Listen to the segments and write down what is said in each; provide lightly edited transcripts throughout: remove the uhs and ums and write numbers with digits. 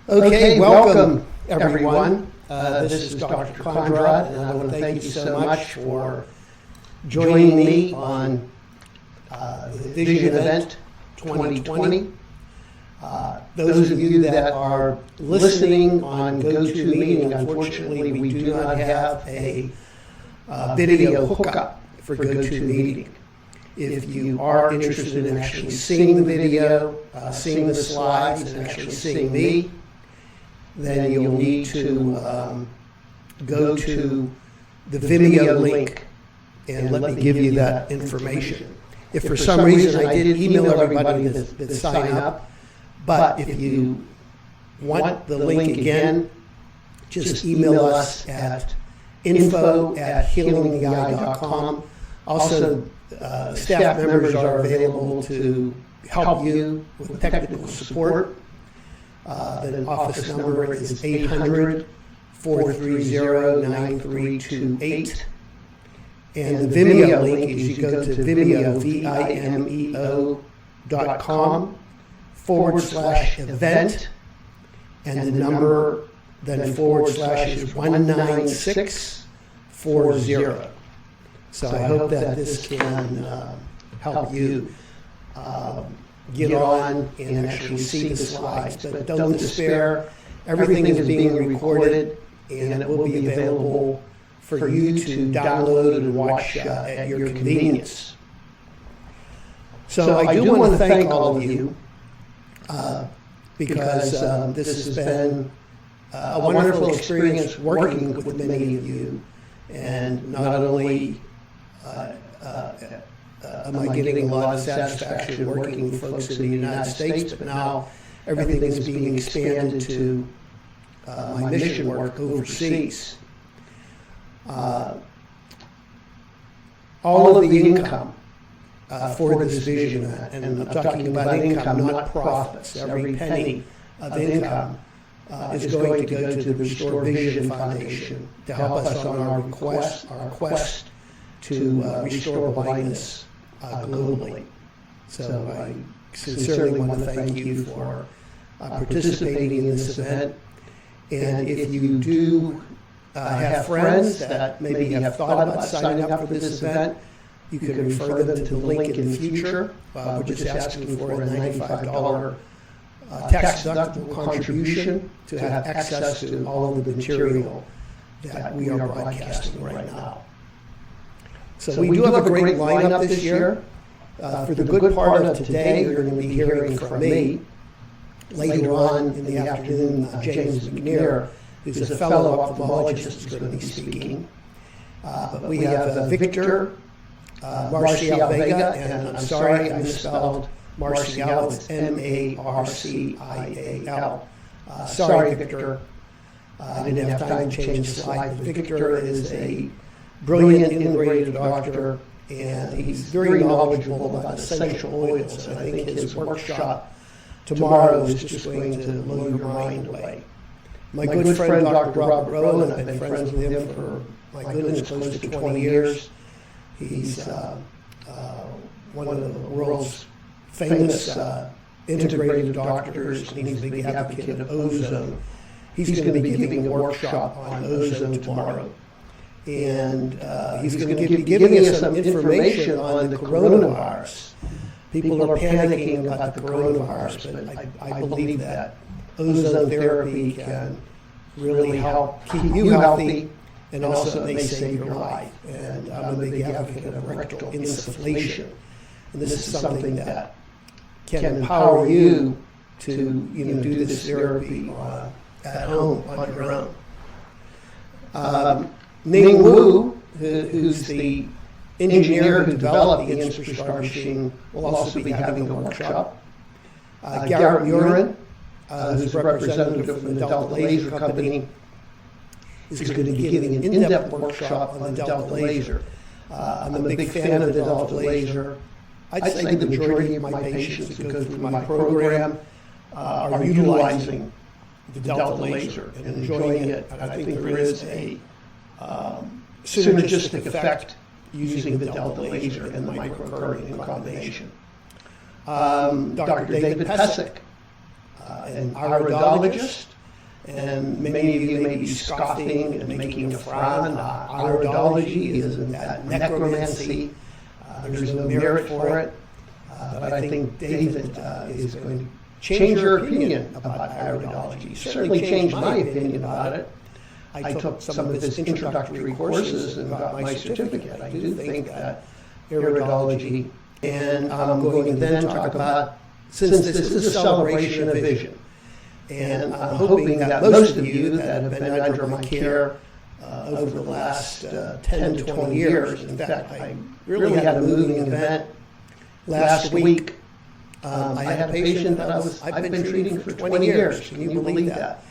Okay, welcome everyone. This is Dr. Kondrot, and I want to thank you so much for joining me on the Vision Event 2020. Those of you that are listening on GoToMeeting, unfortunately, we do not have a video hookup for GoToMeeting. If you are interested in actually seeing the video, seeing the slides, and actually seeing me, then you'll need to go to the Vimeo link and let me give you that information. If for some reason I did email everybody that signed up, but if you want the link again, just email us at info@healingtheeye.com. Also, staff members are available to help you with technical support. The office number is 800-430-9328. And the Vimeo link is you go to Vimeo, Vimeo.com/event, and the number then / is 19640. So I hope that this can help you get on and actually see the slides. But don't despair. Everything is being recorded, and it will be available for you to download and watch at your convenience. So I do want to thank all of you because this has been a wonderful experience working with many of you. And not only am I getting a lot of satisfaction working with folks in the United States, but now everything is being expanded to my mission work overseas. All of the income for this vision, and I'm talking about income, not profits, every penny of income is going to go to the Restore Vision Foundation to help us on our quest to restore blindness globally. So I sincerely want to thank you for participating in this event. And if you do have friends that maybe have thought about signing up for this event, you can refer them to the link in the future. We're just asking for a $95 tax-deductible contribution to have access to all of the material that we are broadcasting right now. So we do have a great lineup this year. For the good part of today, you're going to be hearing from me. Later on in the afternoon, James McNair, who's a fellow ophthalmologist, is going to be speaking. But we have Victor Marcial Vega, and I'm sorry I misspelled Marcial, it's Marcial. Sorry, Victor. I didn't have time to change the slide. Victor is a brilliant integrated doctor, and he's very knowledgeable about essential oils. And I think his workshop tomorrow is just going to blow your mind away. My good friend, Dr. Robert Rowland, I've been friends with him for, my goodness, close to 20 years. He's one of the world's famous integrative doctors, and he's a big advocate of ozone. He's going to be giving a workshop on ozone tomorrow. And he's going to be giving us some information on the coronavirus. People are panicking about the coronavirus, but I believe that ozone therapy can really help keep you healthy, and also it may save your life. And I'm a big advocate of rectal insufflation. And this is something that can empower you to do this therapy at home on your own. Ning Wu, who's the engineer who developed the InStar machine, will also be having a workshop. Garrett Murin, who's a representative from the Delta Laser Company, is going to be giving an in-depth workshop on the Delta Laser. I'm a big fan of the Delta Laser. I'd say the majority of my patients that go through my program are utilizing the Delta Laser and enjoying it. And I think there is a synergistic effect using the Delta Laser and the microcurrent in combination. Dr. David Pesek an iridologist, and many of you may be scoffing and making a frown. Iridology is necromancy. There's no merit for it. But I think David is going to change your opinion about iridology. Certainly changed my opinion about it. I took some of his introductory courses and got my certificate. I do think that iridology, and I'm going to then talk about, since this is a celebration of vision, and I'm hoping that most of you that have been under my care over the last 10 to 20 years, in fact, I really had a moving event last week. I had a patient that I've been treating for 20 years. Can you believe that?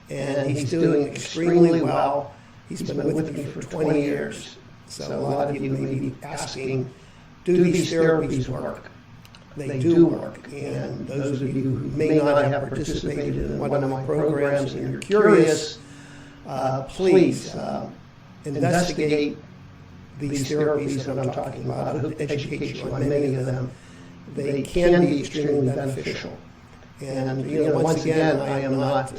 And he's doing extremely well. He's been with me for 20 years. So a lot of you may be asking, do these therapies work? They do work. And those of you who may not have participated in one of my programs and you're curious, please investigate these therapies that I'm talking about. I hope to educate you on many of them. They can be extremely beneficial. And once again, I am not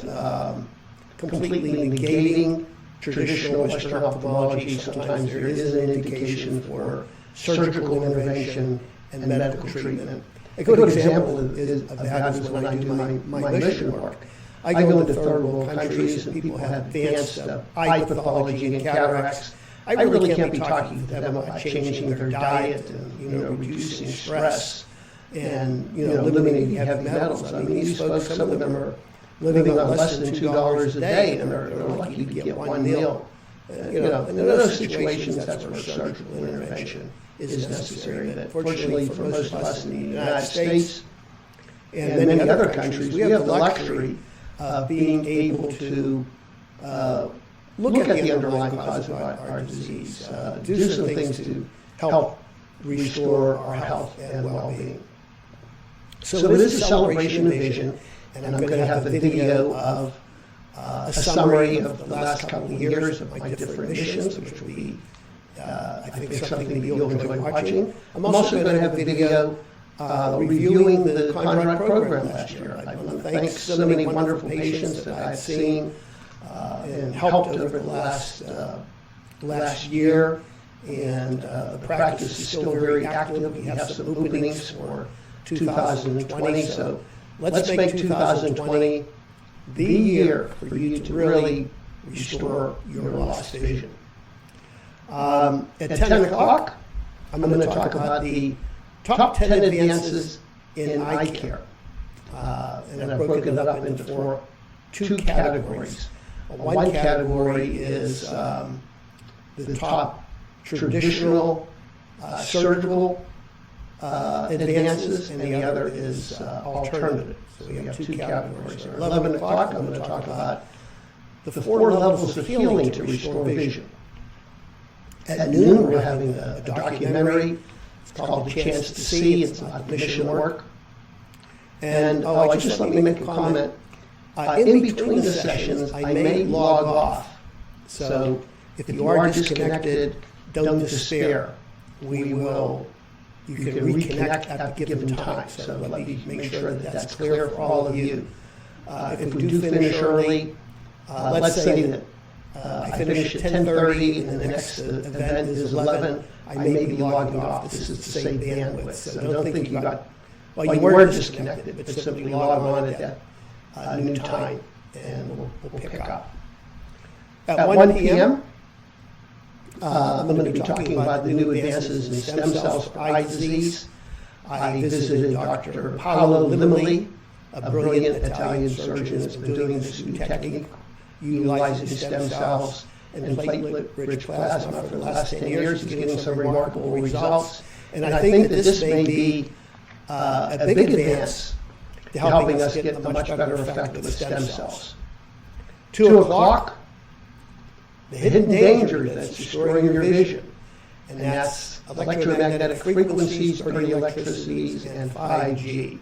completely negating traditional Western ophthalmology. Sometimes there is an indication for surgical intervention and medical treatment. A good example of that is when I do my mission work. I go into third world countries and people have advanced eye pathology and cataracts. I really can't be talking to them about changing their diet and reducing stress and eliminating heavy metals. I mean, these folks, some of them are living on less than $2 a day, and they're lucky to get one meal. And in those situations, that's where surgical intervention is necessary. But fortunately for most of us in the United States and many other countries, we have the luxury of being able to look at the underlying cause of our disease, do some things to help restore our health and well-being. So it is a celebration of vision, and I'm going to have a video of a summary of the last couple of years of my different missions, which will be, I think, something that you'll enjoy watching. I'm also going to have a video reviewing the Kondrot program last year. I want to thank so many wonderful patients that I've seen and helped over the last year, and the practice is still very active. We have some openings for 2020, so let's make 2020 the year for you to really restore your lost vision. At 10 o'clock, I'm going to talk about the top 10 advances in eye care. And I've broken it up into two categories. One category is the top traditional surgical advances, and the other is alternative. So we have two categories. At 11 o'clock, I'm going to talk about the 4 levels of healing to restore vision. At noon, we're having a documentary. It's called The Chance to See. It's not mission work. And just let me make a comment. In between the sessions, I may log off. So if you are disconnected, don't despair. You can reconnect at the given time. So let me make sure that that's clear for all of you. If we do finish early, let's say that I finish at 10:30 and the next event is 11, I may be logging off. This is to save bandwidth. So don't think you were disconnected, but simply log on at that new time, and we'll pick up. At 1 p.m., I'm going to be talking about the new advances in stem cells for eye disease. I visited Dr. Paolo Limoli, a brilliant Italian surgeon that's been doing this new technique, utilizing stem cells and platelet-rich plasma for the last 10 years. He's getting some remarkable results. And I think that this may be a big advance to helping us get a much better effect with stem cells. 2 o'clock, the hidden danger that's destroying your vision, and that's electromagnetic frequencies, radioelectricities, and 5G.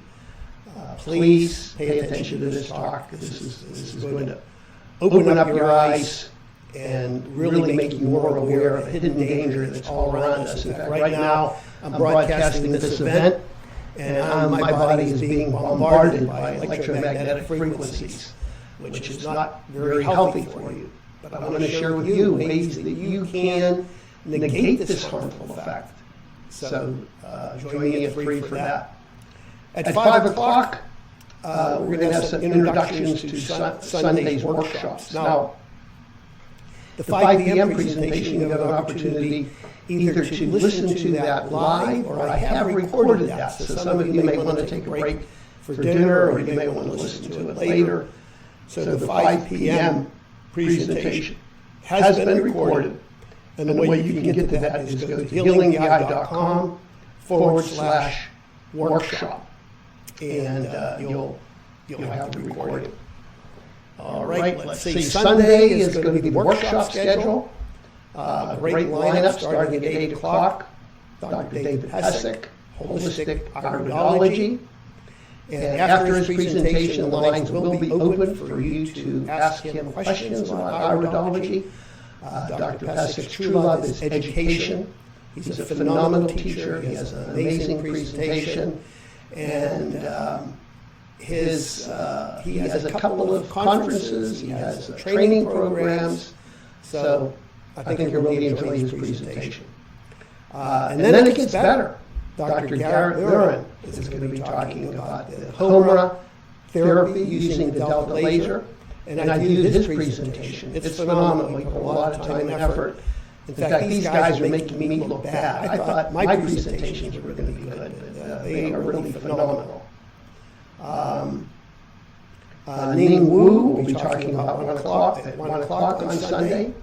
Please pay attention to this talk. This is going to open up your eyes and really make you more aware of a hidden danger that's all around us. In fact, right now, I'm broadcasting this event, and my body is being bombarded by electromagnetic frequencies, which is not very healthy for you. But I'm going to share with you ways that you can negate this harmful effect. So join me at 3 for that. At 5 o'clock, we're going to have some introductions to Sunday's workshops. Now, the 5 p.m. presentation, you have an opportunity either to listen to that live, or I have recorded that. So some of you may want to take a break for dinner, or you may want to listen to it later. So the 5 p.m. presentation has been recorded, and the way you can get to that is go to healingtheeye.com/workshop, and you'll have the recording. All right, let's see. Sunday is going to be the workshop schedule. A great lineup starting at 8 o'clock. Dr. David Hessick, Holistic Iridology. And after his presentation, the lines will be open for you to ask him questions on iridology. Dr. Hessick's true love is education. He's a phenomenal teacher. He has an amazing presentation. And he has a couple of conferences. He has training programs. So I think you'll really enjoy his presentation. And then it gets better. Dr. Garrett Lurin is going to be talking about the HOMRA therapy using the delta laser. And I viewed his presentation. It's phenomenal. He put a lot of time and effort. In fact, these guys are making me look bad. I thought my presentations were going to be good, but they are really phenomenal. Ning Wu will be talking about 1 o'clock on Sunday.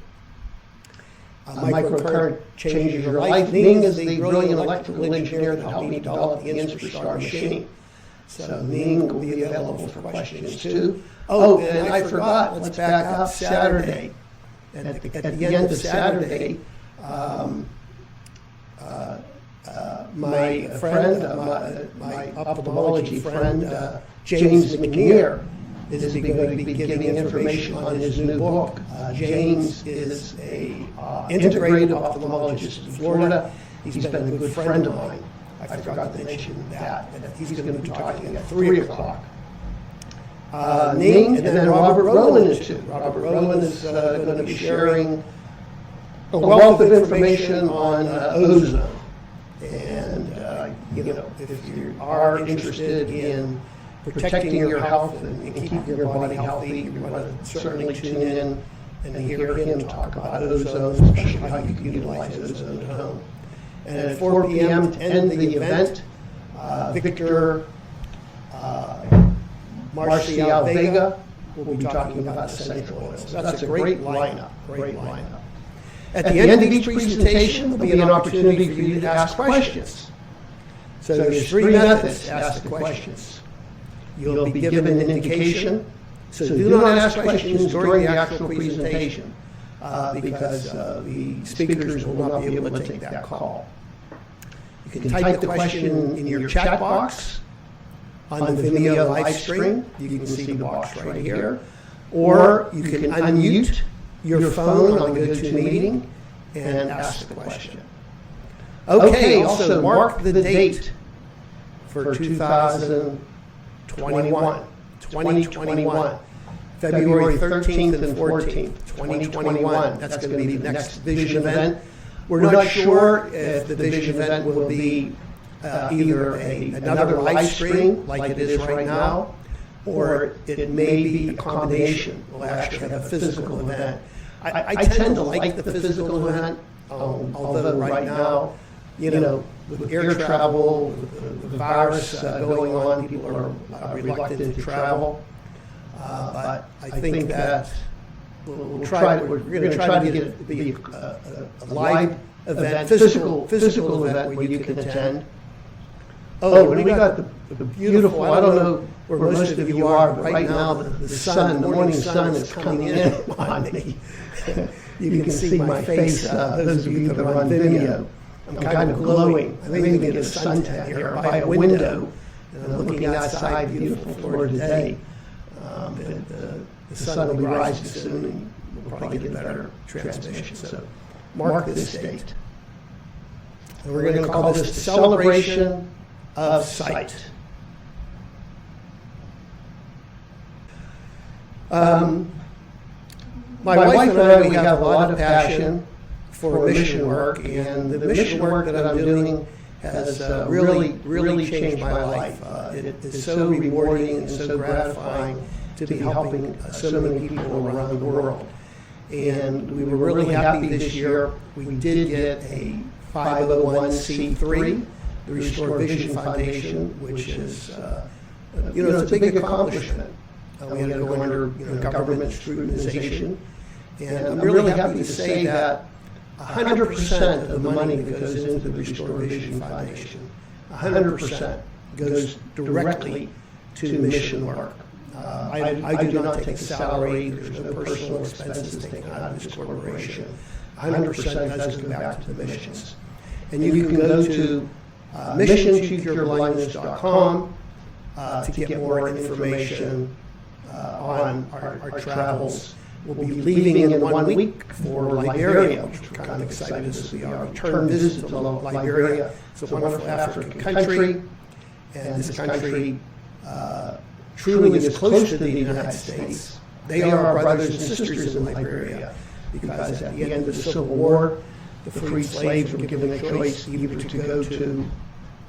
Microcurrent changes your life. Ning is the brilliant electrical engineer that helped me develop the Instarstar machine. So Ning will be available for questions too. Oh, and I forgot, let's back up. Saturday. At the end of Saturday, my friend, my ophthalmology friend, James McNear, is going to be giving information on his new book. James is an integrated ophthalmologist in Florida. He's been a good friend of mine. I forgot to mention that. He's going to be talking at 3 o'clock. Ning, and then Robert Rowland is too. Robert Rowland is going to be sharing a wealth of information on ozone. And, if you are interested in protecting your health and keeping your body healthy, you want to certainly tune in and hear him talk about ozone, especially how you can utilize ozone at home. And at 4 p.m. to end the event, Victor Marcial Vega will be talking about essential oils. That's a great lineup. At the end of each presentation, there'll be an opportunity for you to ask questions. So there's 3 methods to ask the questions. You'll be given an indication, so do not ask questions during the actual presentation because the speakers will not be able to take that call. You can type the question in your chat box on the Vimeo live stream. You can see the box right here. Or you can unmute your phone on GoToMeeting and ask the question. Okay, also mark the date for 2021, February 13th and 14th, 2021. That's going to be the next Vision event. We're not sure if the Vision event will be either another live stream like it is right now, or it may be a combination. We'll actually have a physical event. I tend to like the physical event, although right now, with air travel, with the virus going on, people are reluctant to travel. But I think that we're going to try to get it to be a live event, physical event where you can attend. Oh, and we got the beautiful, I don't know where most of you are, but right now the morning sun is coming in on me. You can see my face, those of you that are on Vimeo. I'm kind of glowing. I'm even getting a suntan here by a window. And I'm looking outside, beautiful Florida today. The sun will be rising soon, and we'll probably get better transmission. So mark this date. And we're going to call this the celebration of sight. My wife and I, we have a lot of passion for mission work, and the mission work that I'm doing has really changed my life. It is so rewarding and so gratifying to be helping so many people around the world. And we were really happy this year. We did get a 501c3, the Restore Vision Foundation, which is, it's a big accomplishment. We had to go under government scrutinization. And I'm really happy to say that 100% of the money that goes into the Restore Vision Foundation, 100% goes directly to mission work. I do not take a salary. There's no personal expenses taken out of this corporation. 100% does go back to the missions. And you can go to missiontocureblindness.com to get more information on our travels. We'll be leaving in 1 week for Liberia, which we're kind of excited. This will be our return visit to Liberia. It's a wonderful African country, and this country truly is close to the United States. They are our brothers and sisters in Liberia, because at the end of the Civil War, the freed slaves were given a choice either to go to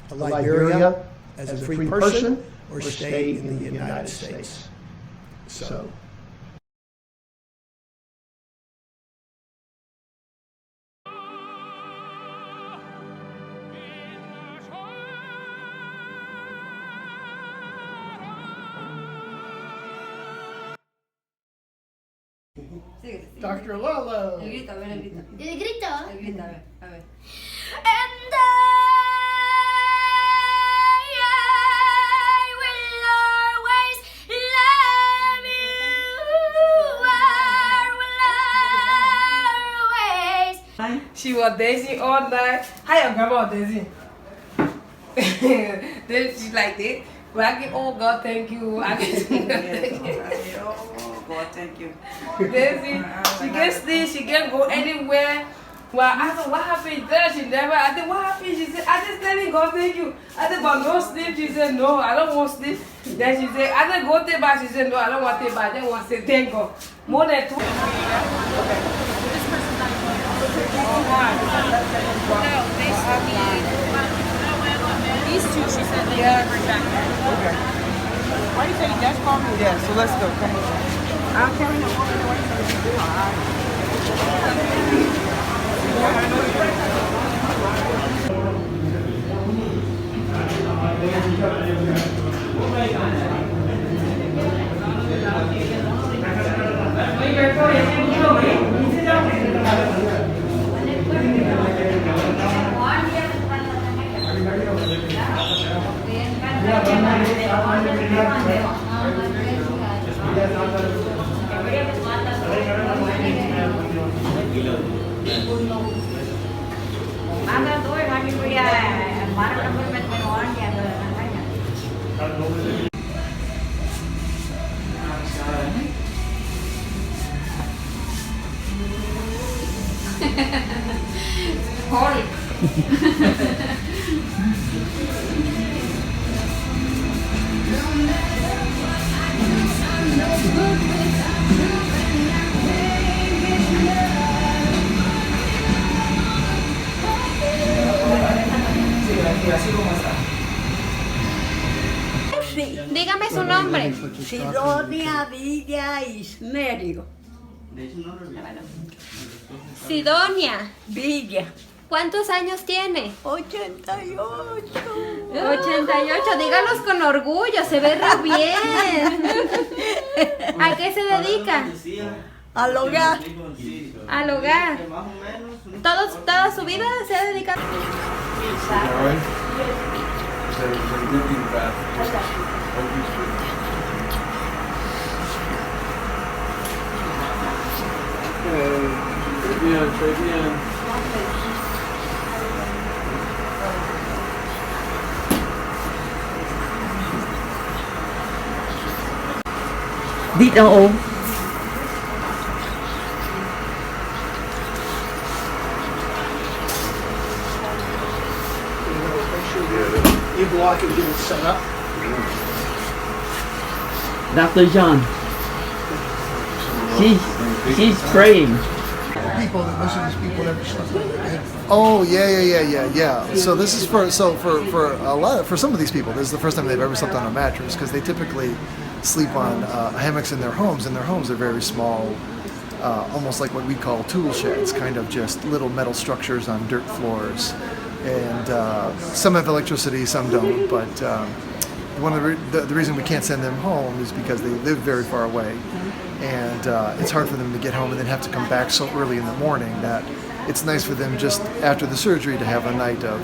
Liberia as a free person or stay in the United States. So. Dr. Lolo. El grito, a ver, el grito. ¿El grito? El grito, a ver, a ver. And I will always love you. I will always. She was dancing all night. How your grandma dancing? Then she's like this. But I get, oh God, thank you. I get, oh God, thank you. Daisy, she can sleep, she can go anywhere. Well, I said, what happened there? She never, I said, what happened? She said, I just telling God, thank you. I said, but no sleep. She said, no, I don't want sleep. Then she said, I said, go take bath. She said, no, I don't want to take bath. I just want to say, thank God. More than 2. These two, she said they need to bring back. Okay. Why do you say Dash called me? Yeah, so let's go. Come on. I'm carrying the woman away from you. Dígame su nombre. Sidonia Villa Ismerio. Sidonia. Villa. ¿Cuántos años tiene? 88. 88. Dígalos con orgullo, se ve re bien. ¿A qué se dedica? Al hogar. Al hogar. ¿Toda su vida se ha dedicado? Très bien. Dites en haut. You while I can get it set up. Dr. John. She's praying. People that listen to these people never slept on their bed. Oh yeah. So this is for some of these people, this is the first time they've ever slept on a mattress, because they typically sleep on hammocks in their homes, and their homes are very small, almost like what we call tool sheds, kind of just little metal structures on dirt floors. And some have electricity, some don't. But one of the reason we can't send them home is because they live very far away, and it's hard for them to get home and then have to come back so early in the morning that it's nice for them just after the surgery to have a night of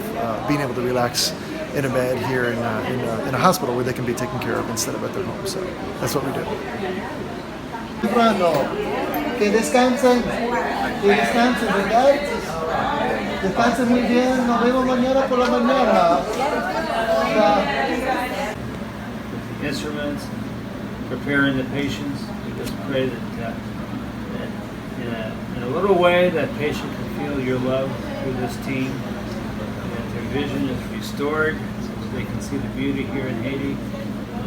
being able to relax in a bed here in a hospital where they can be taken care of instead of at their home. So that's what we do. Que descansen, ¿verdad? Descansen muy bien, nos vemos mañana por la mañana. Instruments, preparing the patients. We just pray that in a little way that patient can feel your love through this team, that their vision is restored so they can see the beauty here in Haiti.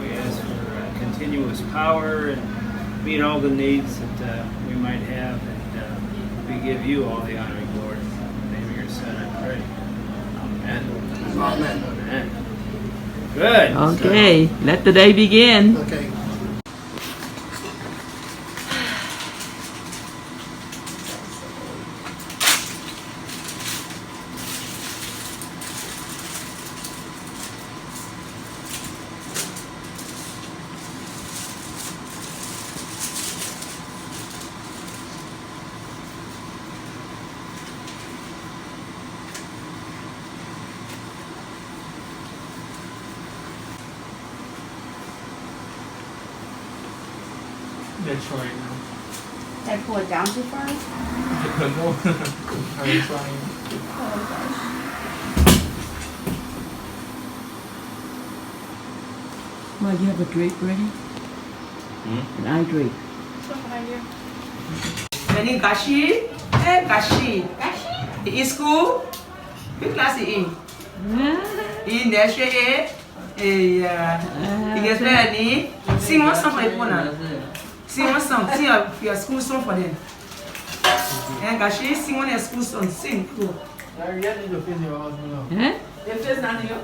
We ask for continuous power and meet all the needs that we might have, and we give you all the honor and glory. In the name of your Son, I pray. Amen. Amen. Amen. Good. Okay, let the day begin. Okay. They're trying now. Did I pull it down too far? No. Are you trying? Well, you have a drink ready? An eye drink. Any Gashi? Hey, Gashi. Gashi? In school? Which class is in? In nursery A? You get ready? Sing one song for everyone. Sing one song. Sing your school song for them. And Gashi, sing one of your school song. Sing. Go. I really need to feel your husband now. Huh? Your face not here.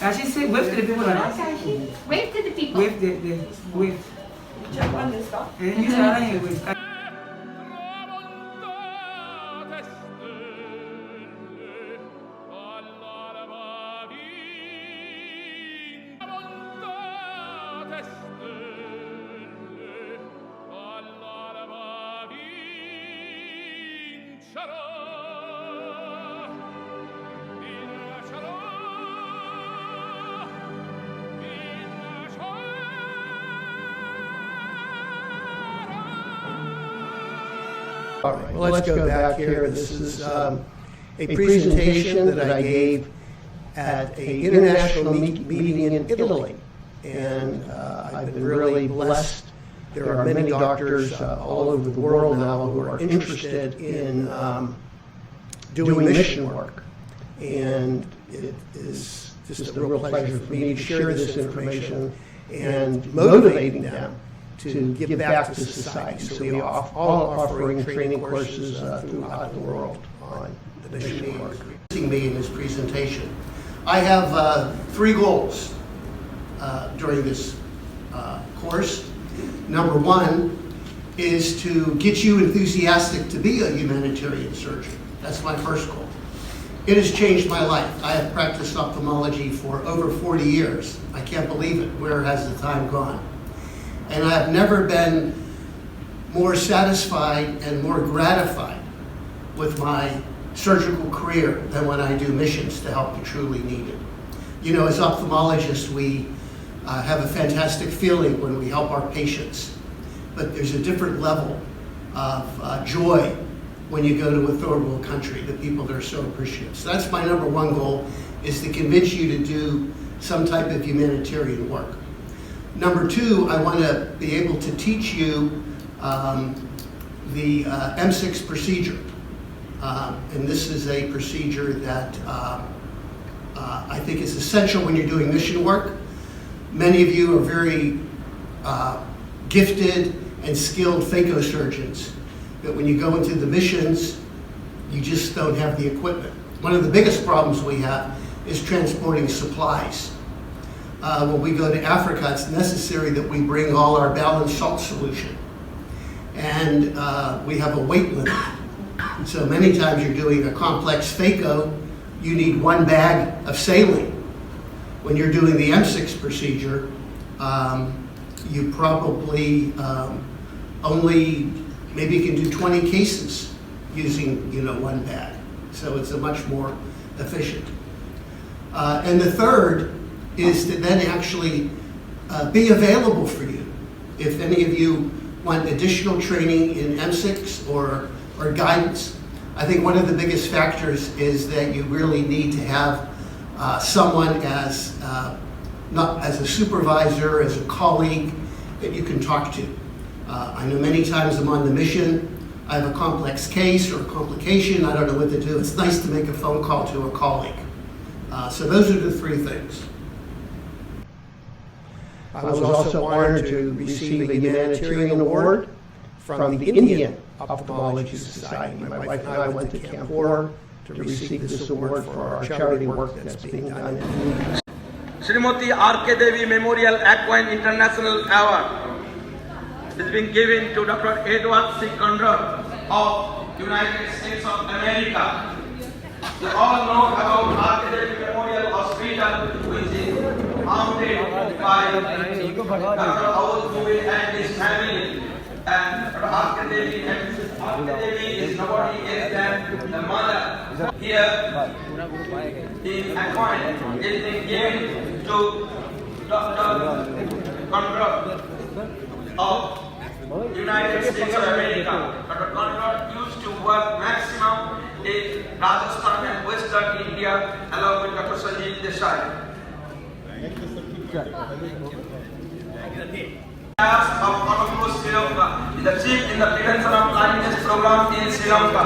Gashi, say wave to the people. Wave to the people. Wave the wave. Check on this stuff. And you are here wave. All right, well, let's go back here. This is a presentation that I gave at an international meeting in Italy. And I've been really blessed. There are many doctors all over the world now who are interested in doing mission work. And it is just a real pleasure for me to share this information and motivating them to give back to society. So we are all offering training courses throughout the world on the mission work. Me in this presentation, I have 3 goals during this course. Number 1 is to get you enthusiastic to be a humanitarian surgeon. That's my first goal. It has changed my life. I have practiced ophthalmology for over 40 years. I can't believe it. Where has the time gone? And I have never been more satisfied and more gratified with my surgical career than when I do missions to help the truly needed. You know, as ophthalmologists, we have a fantastic feeling when we help our patients, but there's a different level of joy when you go to a third world country, the people that are so appreciative. So that's my number 1 goal, is to convince you to do some type of humanitarian work. Number 2, I want to be able to teach you the M6 procedure. And this is a procedure that I think is essential when you're doing mission work. Many of you are very gifted and skilled phacosurgeons, but when you go into the missions, you just don't have the equipment. One of the biggest problems we have is transporting supplies. When we go to Africa, it's necessary that we bring all our balanced salt solution. And we have a weight limit. So many times you're doing a complex phaco, you need 1 bag of saline. When you're doing the M6 procedure, you probably only maybe can do 20 cases using 1 bag. So it's a much more efficient. And the third is to then actually be available for you. If any of you want additional training in M6 or guidance, I think one of the biggest factors is that you really need to have someone as not as a supervisor, as a colleague that you can talk to. I know many times I'm on the mission, I have a complex case or a complication, I don't know what to do. It's nice to make a phone call to a colleague. So those are the 3 things. I was also honored to receive a humanitarian award from the Indian Ophthalmology Society. My wife and I went to Kanpur to receive this award for our charity work that's being done in India. Srimati R.K. Devi Memorial Equine International Award is being given to Dr. Edward C. Kondrot of United States of America. You all know about R.K. Devi Memorial Hospital, which is founded by Dr. Aud Mubin and his family. And R.K. Devi is nobody else than the mother. Here, the equine is being given to Dr. Kondrot of United States of America. Dr. Kondrot used to work maximum in Rajasthan and Western India along with Dr. Sanjeev Desai. Of Kondrot Sri Lanka is the chief in the prevention of blindness program in Sri Lanka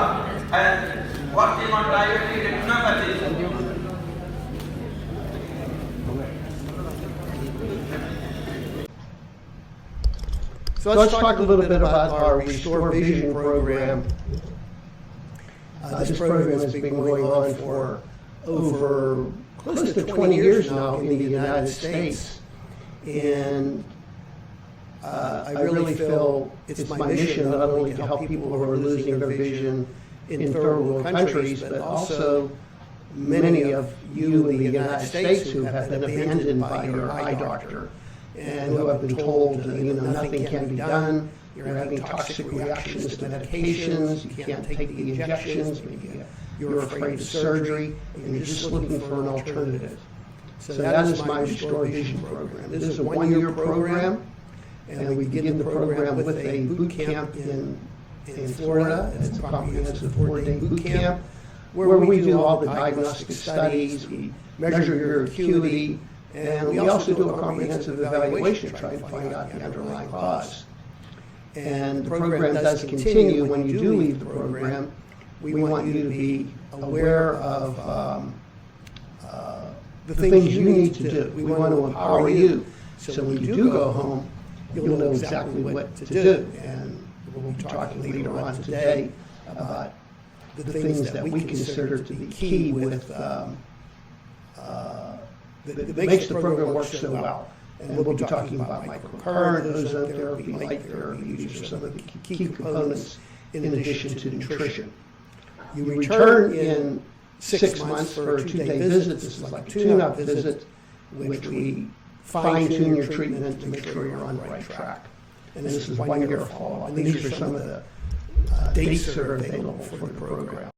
and working on diabetic retinopathy. So let's talk a little bit about our Restore Vision program. This program has been going on for over close to 20 years now in the United States. And I really feel it's my mission not only to help people who are losing their vision in third world countries, but also many of you in the United States who have been abandoned by your eye doctor and who have been told, nothing can be done, you're having toxic reactions to medications, you can't take the injections, maybe you're afraid of surgery, and you're just looking for an alternative. So that is my Restore Vision program. This is a 1-year program, and we begin the program with a boot camp in Florida. It's a comprehensive 4-day boot camp where we do all the diagnostic studies, we measure your acuity, and we also do a comprehensive evaluation trying to find out the underlying cause. And the program does continue when you do leave the program. We want you to be aware of the things you need to do. We want to empower you so when you do go home, you'll know exactly what to do. And we'll be talking later on today about the things that we consider to be key with that makes the program work so well. And we'll be talking about microcurrent, ozone therapy, light therapy. These are some of the key components in addition to nutrition. You return in 6 months for a 2-day visit. This is like a tune-up visit, which we fine-tune your treatment to make sure you're on the right track. And this is 1 year follow-up. And these are some of the dates that are available for the program.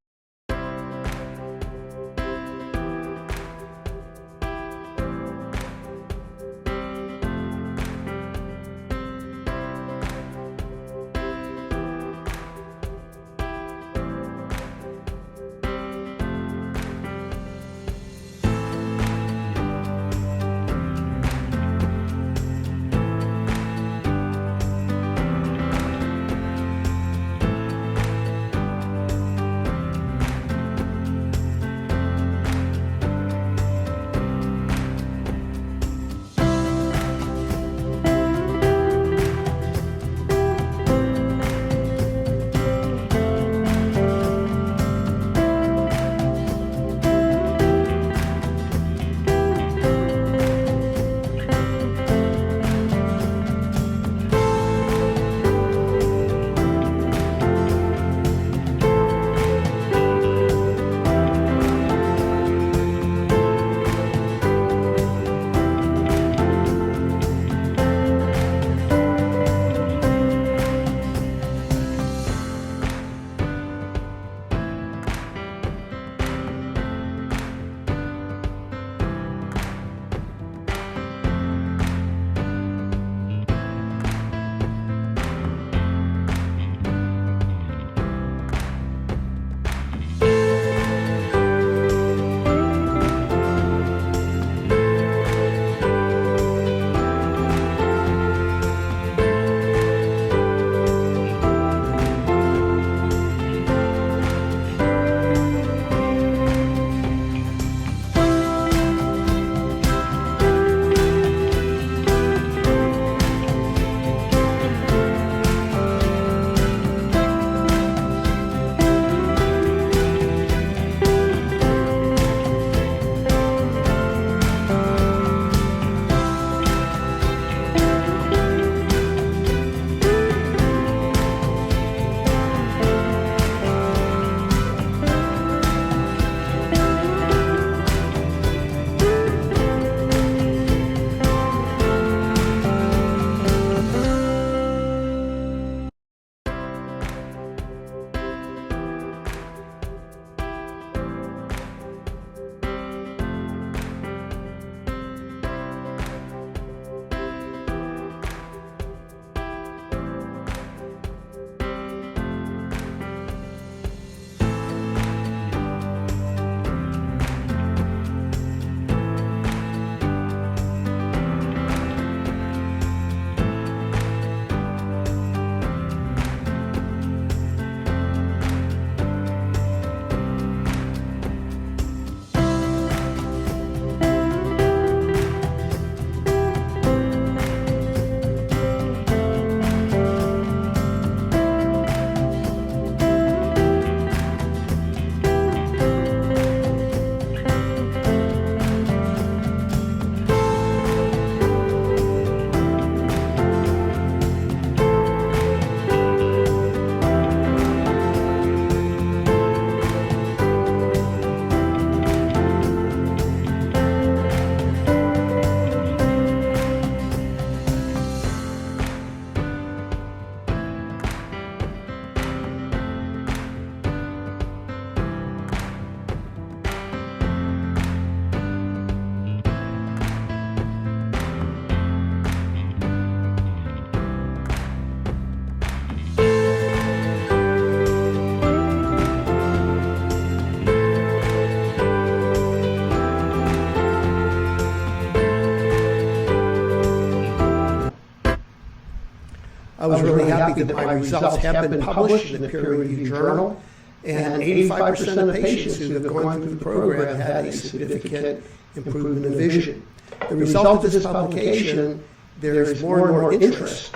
I was really happy that my results have been published in a peer-reviewed journal, and 85% of patients who have gone through the program had a significant improvement in vision. The result of this publication, there is more and more interest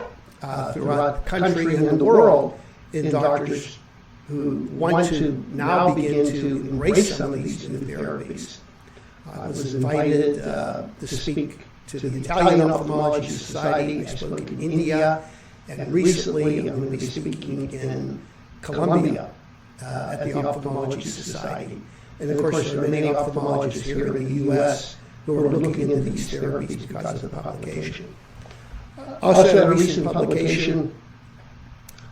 throughout the country and the world in doctors who want to now begin to embrace some of these new therapies. I was invited to speak to the Italian Ophthalmology Society. I spoke in India, and recently I'm going to be speaking in Colombia at the Ophthalmology Society. And of course, there are many ophthalmologists here in the U.S. who are looking into these therapies because of the publication. Also, a recent publication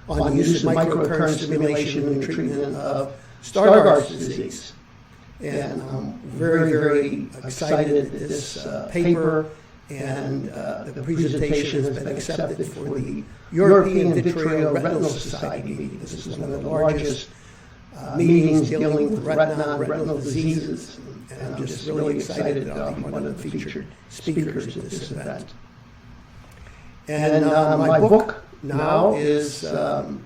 on the use of microcurrent stimulation in the treatment of Stargardt's disease. And I'm very, very excited that this paper and the presentation has been accepted for the European Vitreoretinal Society meeting. This is one of the largest meetings dealing with retina and retinal diseases. And I'm just really excited that I'll be one of the featured speakers at this event. And my book now is a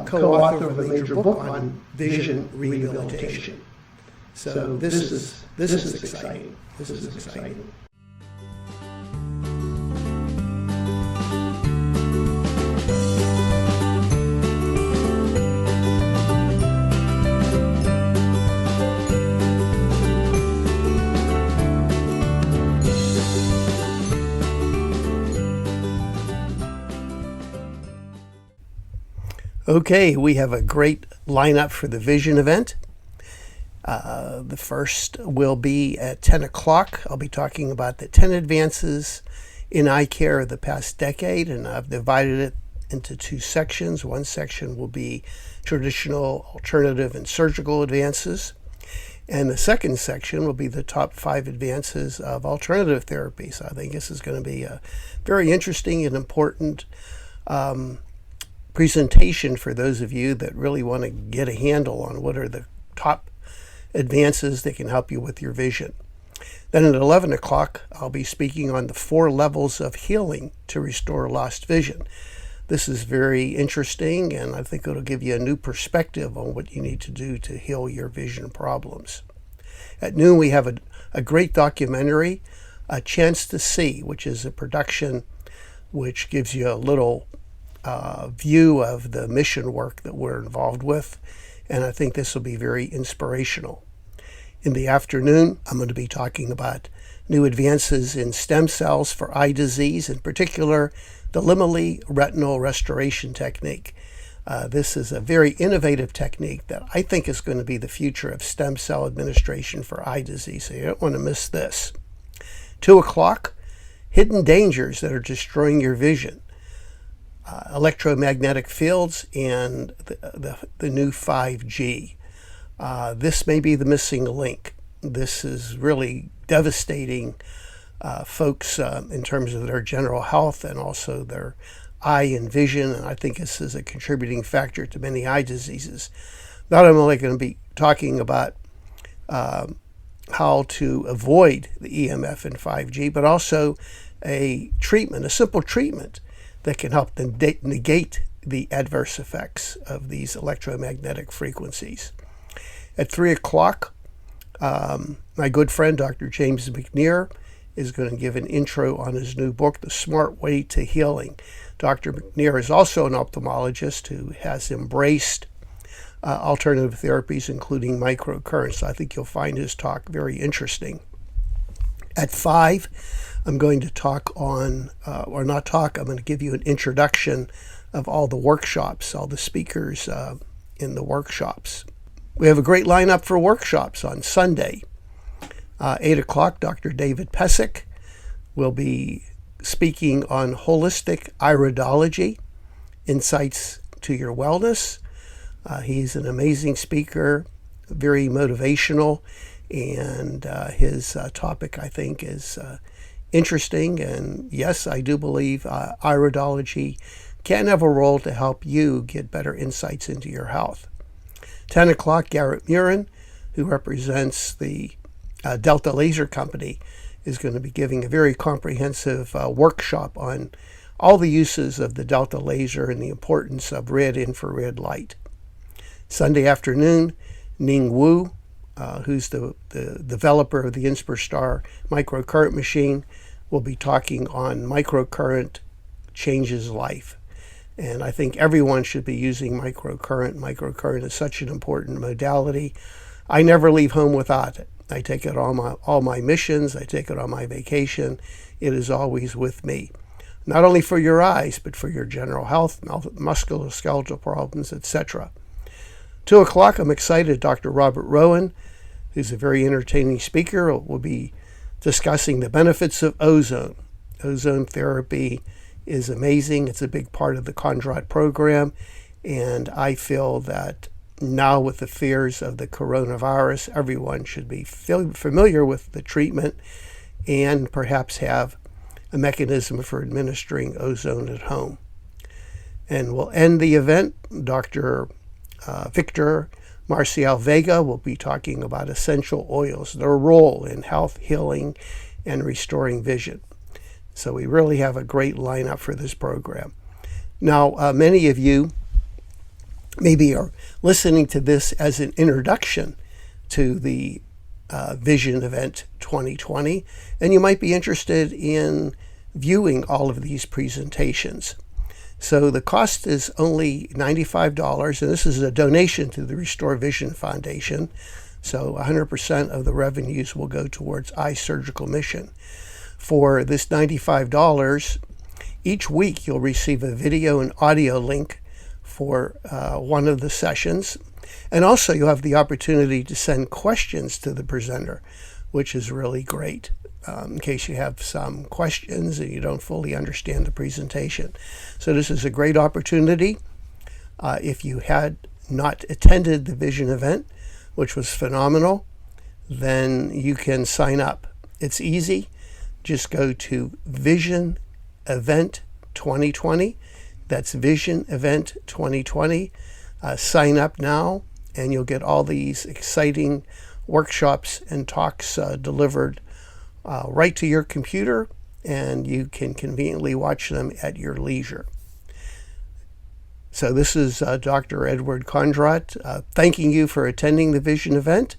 co-author of a major book on vision rehabilitation. So this is exciting. This is exciting. Okay, we have a great lineup for the vision event. The first will be at 10 o'clock. I'll be talking about the 10 advances in eye care of the past decade, and I've divided it into two sections. One section will be traditional, alternative, and surgical advances. And the second section will be the top 5 advances of alternative therapies. I think this is going to be a very interesting and important presentation for those of you that really want to get a handle on what are the top advances that can help you with your vision. Then at 11 o'clock, I'll be speaking on the 4 levels of healing to restore lost vision. This is very interesting, and I think it'll give you a new perspective on what you need to do to heal your vision problems. At noon, we have a great documentary, A Chance to See, which is a production which gives you a little view of the mission work that we're involved with, and I think this will be very inspirational. In the afternoon, I'm going to be talking about new advances in stem cells for eye disease, in particular the Limoli Retinal Restoration Technique. This is a very innovative technique that I think is going to be the future of stem cell administration for eye disease, so you don't want to miss this. 2 o'clock, hidden dangers that are destroying your vision. Electromagnetic fields and the new 5G. This may be the missing link. This is really devastating folks in terms of their general health and also their eye and vision, and I think this is a contributing factor to many eye diseases. Not only going to be talking about how to avoid the EMF and 5G, but also a simple treatment that can help negate the adverse effects of these electromagnetic frequencies. At 3 o'clock, my good friend, Dr. James McNear, is going to give an intro on his new book, The Smart Way to Healing. Dr. McNear is also an ophthalmologist who has embraced alternative therapies, including microcurrents. I think you'll find his talk very interesting. At 5, I'm going to talk on, I'm going to give you an introduction of all the workshops, all the speakers in the workshops. We have a great lineup for workshops on Sunday. 8 o'clock, Dr. David Pesic will be speaking on holistic iridology, insights to your wellness. He's an amazing speaker, very motivational, and his topic, I think, is interesting. And yes, I do believe iridology can have a role to help you get better insights into your health. 10 o'clock, Garrett Murin, who represents the Delta Laser Company, is going to be giving a very comprehensive workshop on all the uses of the Delta laser and the importance of red infrared light. Sunday afternoon, Ning Wu, who's the developer of the InspirStar microcurrent machine, will be talking on microcurrent changes life. And I think everyone should be using microcurrent. Microcurrent is such an important modality. I never leave home without it. I take it on all my missions. I take it on my vacation. It is always with me. Not only for your eyes, but for your general health, musculoskeletal problems, etc. 2 o'clock, I'm excited. Dr. Robert Rowan, who's a very entertaining speaker, will be discussing the benefits of ozone. Ozone therapy is amazing. It's a big part of the Kondrot program, and I feel that now with the fears of the coronavirus, everyone should be familiar with the treatment and perhaps have a mechanism for administering ozone at home. And we'll end the event. Dr. Victor Marcial Vega will be talking about essential oils, their role in health, healing, and restoring vision. So we really have a great lineup for this program. Now, many of you maybe are listening to this as an introduction to the Vision Event 2020, and you might be interested in viewing all of these presentations. So the cost is only $95, and this is a donation to the Restore Vision Foundation. So 100% of the revenues will go towards eye surgical mission. For this $95, each week you'll receive a video and audio link for one of the sessions. And also you'll have the opportunity to send questions to the presenter, which is really great. In case you have some questions and you don't fully understand the presentation. So this is a great opportunity. If you had not attended the Vision event, which was phenomenal, then you can sign up. It's easy. Just go to Vision Event 2020. That's Vision Event 2020. Sign up now, and you'll get all these exciting workshops and talks delivered right to your computer, and you can conveniently watch them at your leisure. So this is Dr. Edward Kondrot thanking you for attending the Vision event,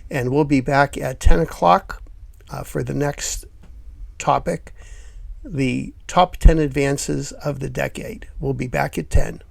and we'll be back at 10 o'clock for the next topic, the top 10 advances of the decade. We'll be back at 10.